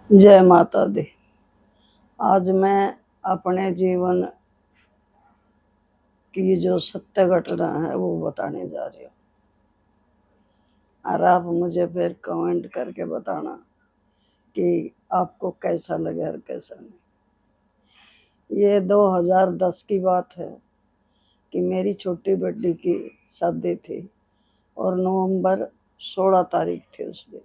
जय माता दी। आज मैं अपने जीवन की जो सत्य घटना है वो बताने जा रही हूँ, और आप मुझे फिर कमेंट करके बताना कि आपको कैसा लगे और कैसा नहीं। ये 2010 की बात है कि मेरी छोटी बेटी की शादी थी और नवंबर 16 तारीख थी उस दिन।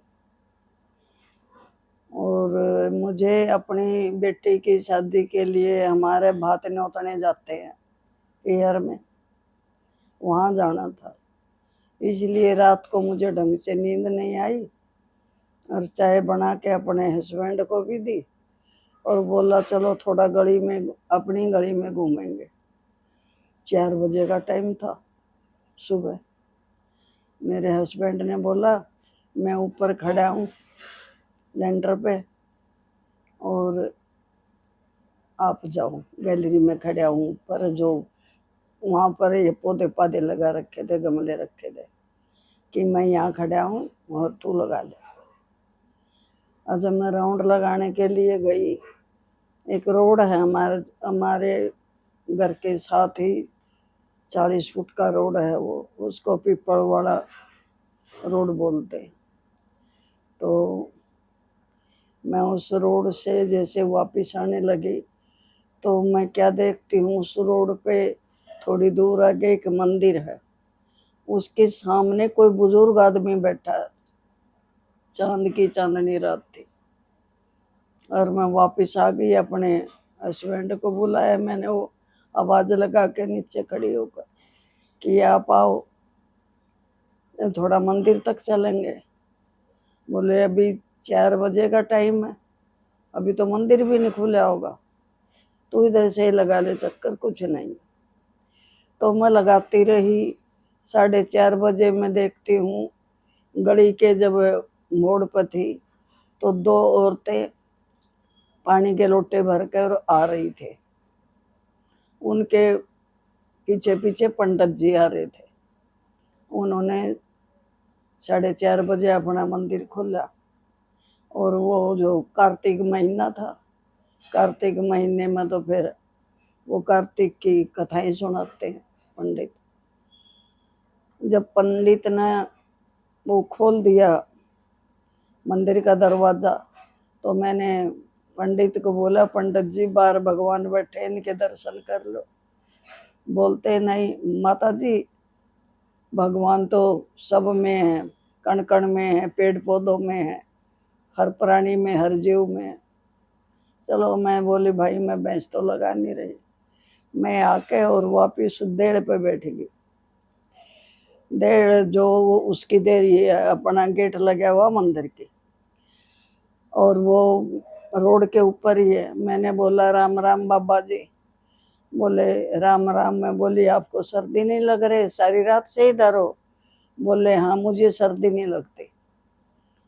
और मुझे अपनी बेटी की शादी के लिए हमारे भात न्योतने जाते हैं पीहर में, वहाँ जाना था। इसलिए रात को मुझे ढंग से नींद नहीं आई और चाय बना के अपने हस्बैंड को भी दी और बोला चलो थोड़ा गली में, अपनी गली में घूमेंगे। 4 बजे का टाइम था सुबह। मेरे हस्बैंड ने बोला मैं ऊपर खड़ा हूँ लेंटर पे और आप जाओ, गैलरी में खड़ा हूँ पर जो वहाँ पर ये पौधे पाधे लगा रखे थे, गमले रखे थे कि मैं यहाँ खड़ा हूँ और तू लगा ले। अच्छा, मैं राउंड लगाने के लिए गई। एक रोड है हमारे घर के साथ ही, 40 फुट का रोड है वो, उसको पीपल वाला रोड बोलते हैं। तो मैं उस रोड से जैसे वापस आने लगी तो मैं क्या देखती हूँ, उस रोड पे थोड़ी दूर आगे एक मंदिर है, उसके सामने कोई बुजुर्ग आदमी बैठा है। चांद की चांदनी रात थी और मैं वापस आ गई। अपने हस्बैंड को बुलाया मैंने, वो आवाज लगा के नीचे खड़ी होकर कि आप आओ, थोड़ा मंदिर तक चलेंगे। बोले अभी 4 बजे का टाइम है, अभी तो मंदिर भी नहीं खुला होगा, तू इधर से ही लगा ले चक्कर, कुछ नहीं। तो मैं लगाती रही। 4:30 बजे मैं देखती हूँ गली के जब मोड़ पर थी तो 2 औरतें पानी के लोटे भर कर आ रही थे। उनके पीछे पीछे पंडित जी आ रहे थे। उन्होंने 4:30 बजे अपना मंदिर खोला और वो जो कार्तिक महीना था, कार्तिक महीने में तो फिर वो कार्तिक की कथाएं सुनाते हैं पंडित। जब पंडित ने वो खोल दिया मंदिर का दरवाजा तो मैंने पंडित को बोला, पंडित जी बाहर भगवान बैठे, इनके दर्शन कर लो। बोलते नहीं माता जी, भगवान तो सब में है, कण कण में है, पेड़ पौधों में है, हर प्राणी में, हर जीव में है। चलो मैं बोली भाई मैं भैंस तो लगा नहीं रही। मैं आके और वापिस देड़ पे बैठ गई। देड़ जो उसकी देर ये अपना गेट लगा हुआ मंदिर की और वो रोड के ऊपर ही है। मैंने बोला राम राम बाबा जी। बोले राम राम। मैं बोली आपको सर्दी नहीं लग रही, सारी रात से इधर हो? बोले हाँ मुझे सर्दी नहीं लगती।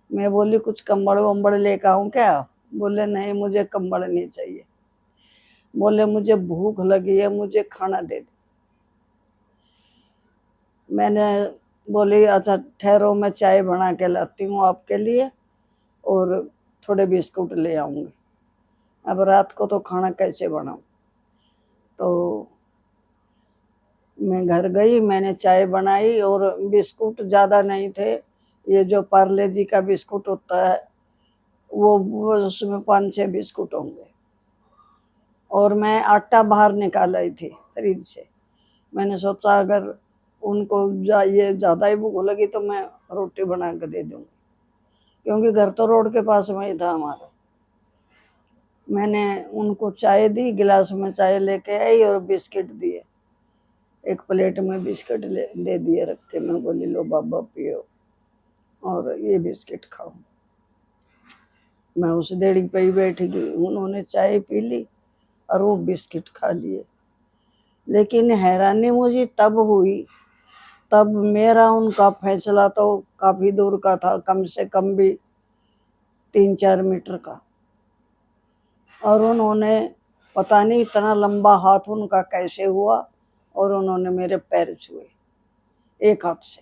मैं बोली कुछ कंबल वम्बल लेकर आऊं क्या? बोले नहीं मुझे कंबल नहीं चाहिए। बोले मुझे भूख लगी है, मुझे खाना दे दो। मैंने बोली अच्छा ठहरो, मैं चाय बना के लाती हूँ आपके लिए और थोड़े बिस्कुट ले आऊंगी, अब रात को तो खाना कैसे बनाऊं। तो मैं घर गई, मैंने चाय बनाई और बिस्कुट ज़्यादा नहीं थे, ये जो पार्ले जी का बिस्कुट होता है वो उसमें 5-6 बिस्कुट होंगे। और मैं आटा बाहर निकाल आई थी फ्रिज से। मैंने सोचा अगर उनको ये ज़्यादा ही भूख लगी तो मैं रोटी बना के दे दूँगी, क्योंकि घर तो रोड के पास में ही था हमारा। मैंने उनको चाय दी, गिलास में चाय लेके आई और बिस्किट दिए, एक प्लेट में बिस्किट दे दिए रख के। मैं बोली लो बाबा पियो और ये बिस्किट खाओ। मैं उस देड़ी पे ही बैठ गई, उन्होंने चाय पी ली और वो बिस्किट खा लिए। लेकिन हैरानी मुझे तब हुई, तब मेरा उनका फैसला तो काफी दूर का था, कम से कम भी 3-4 मीटर का। और उन्होंने पता नहीं इतना लंबा हाथ उनका कैसे हुआ और उन्होंने मेरे पैर छुए एक हाथ से।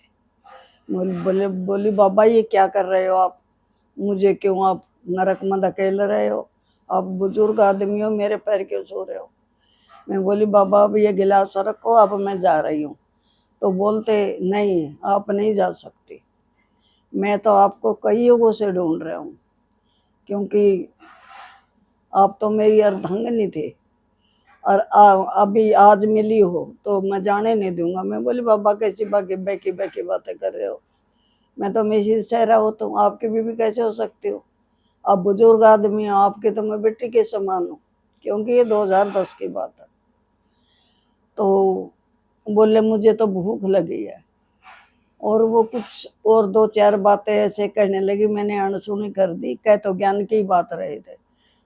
बोली बाबा ये क्या कर रहे हो आप, मुझे क्यों आप नरक में धकेल रहे हो, आप बुजुर्ग आदमी हो, मेरे पैर क्यों छू रहे हो। मैं बोली बाबा अब ये गिलास रखो, अब मैं जा रही हूँ। तो बोलते नहीं आप नहीं जा सकती, मैं तो आपको कई युगों से ढूंढ रहा हूँ, क्योंकि आप तो मेरी अर्धांगिनी थी और अभी आज मिली हो तो मैं जाने नहीं दूंगा। मैं बोली बाबा कैसी बाकी बैकी बैकी बातें कर रहे हो, मैं तो हमेशा सहरा होता हूँ, आपकी बीवी कैसे हो सकती हो, आप बुजुर्ग आदमी हो, आपके तो मैं बेटी के समान हूँ, क्योंकि ये 2010 की बात है। तो बोले मुझे तो भूख लगी है, और वो कुछ और दो चार बातें ऐसे कहने लगी, मैंने अनसुनी कर दी। कह तो ज्ञान की बात रहे थे,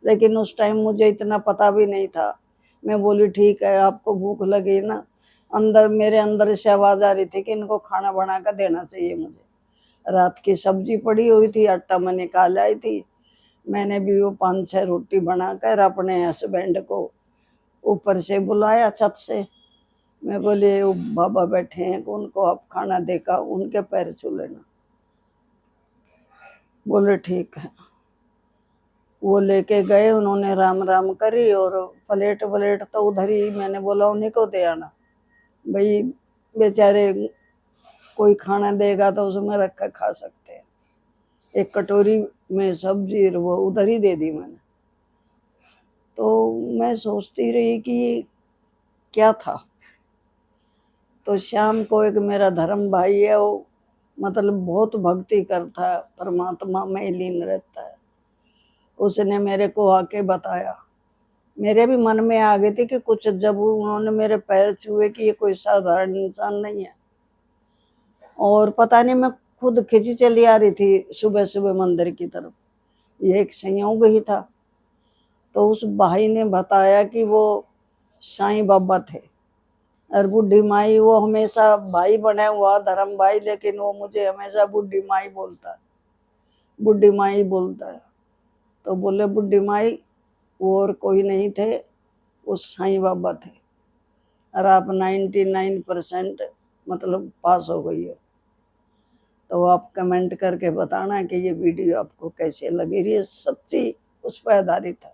लेकिन उस टाइम मुझे इतना पता भी नहीं था। मैं बोली ठीक है आपको भूख लगी ना, अंदर मेरे अंदर से आवाज आ रही थी कि इनको खाना बना कर देना चाहिए मुझे। रात की सब्जी पड़ी हुई थी, आटा मैं निकाल आई थी, मैंने भी वो 5-6 रोटी बनाकर अपने हस्बैंड को ऊपर से बुलाया छत से। मैं बोले वो बाबा बैठे हैं, उनको आप खाना देगा, उनके पैर छू लेना। बोले ठीक है। वो लेके गए, उन्होंने राम राम करी और प्लेट व्लेट तो उधर ही, मैंने बोला उन्हीं को दे आना भाई, बेचारे कोई खाना देगा तो उसमें रख कर खा सकते हैं। एक कटोरी में सब्जी वो उधर ही दे दी मैंने। तो मैं सोचती रही कि ये क्या था। तो शाम को एक मेरा धर्म भाई है, वो मतलब बहुत भक्ति करता है, परमात्मा में लीन रहता है, उसने मेरे को आके बताया। मेरे भी मन में आ गई थी कि कुछ, जब उन्होंने मेरे पैर छुए कि ये कोई साधारण इंसान नहीं है। और पता नहीं मैं खुद खिंची चली आ रही थी सुबह सुबह मंदिर की तरफ, ये एक संयोग ही था। तो उस भाई ने बताया कि वो साईं बाबा थे, और बुढ़ी माई, वो हमेशा भाई बने हुआ धर्म भाई, लेकिन वो मुझे हमेशा बुढ़ी माई बोलता है, बुढ़ी माई बोलता है। तो बोले बुढ़ी माई वो और कोई नहीं थे, वो साईं बाबा थे, और आप 99% मतलब पास हो गई हो। तो आप कमेंट करके बताना कि ये वीडियो आपको कैसे लगी। ये सच्ची उस पर आधारित है।